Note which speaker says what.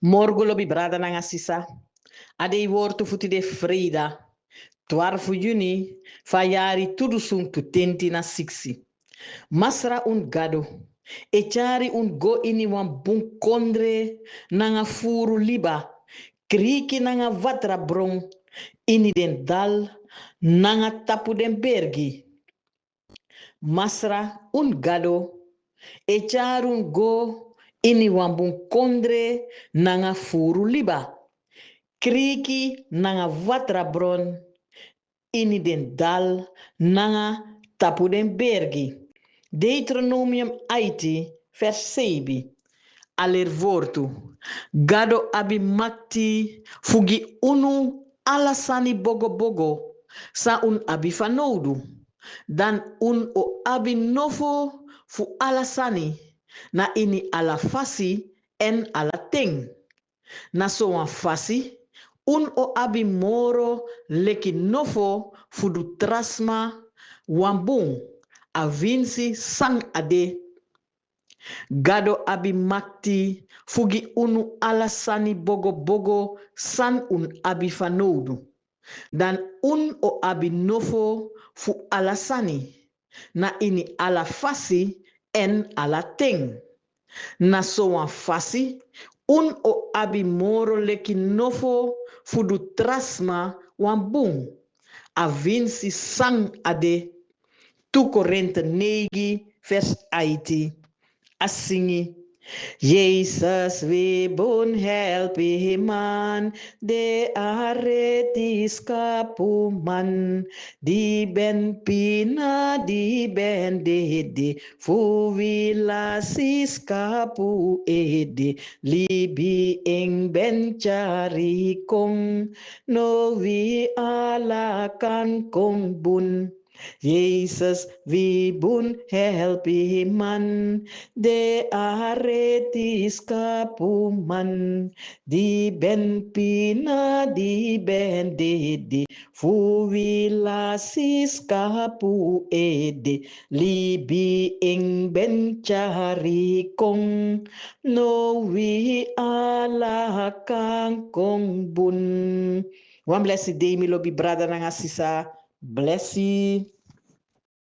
Speaker 1: Morgolo bi brada nanga sisa. Ade wortu futi de Frida. 12 Juni, fayari tudo sum tu tenti na 6. Masra un gado. E chari un go ini wan bun kondre nanga furu liba. Kriki nanga vatra bron ini den dal nanga tapu den bergi. Masra un gado. E chari un go ini wan bun kondre nanga furu liba. Kriki nanga vatra bron ini den dal nanga tapu den bergi. Deuteronomium 8, vers 7. Alervortu. Gado abi makti fugi unu alasani bogo bogo sa un abi fanodu. Dan un o abi nofo fu alasani na ini ala fasi en ala ting. Na so wan fasi un o abi moro leki nofo fudu trasma wambung avinsi sang ade. Gado abi makti fugi unu alasani bogo bogo san un abi fanodu. Dan un o abi nofo fu alasani na ini ala fasi en ala ting. Na so wan fasi un o abi moro leki nofo fudu trasma wan bung. Avinsi sang ade. 2 Korinthe 9 vers 18. Asingi. Jezus we bon helpi man, de aretis kapu man, di ben pina di ben de, fu vilasis kapu ede, libi ing ben cari kong, no vi ala kan kong bun. Jezus wie bun helpi man, de aretis kapuman, di ben pina di ben de, fu vilasis kapu ede, libi ing ben cari kong, no wi ala kang kong bun. One blessed day, mi lobi brother nanga sisa. Bless you.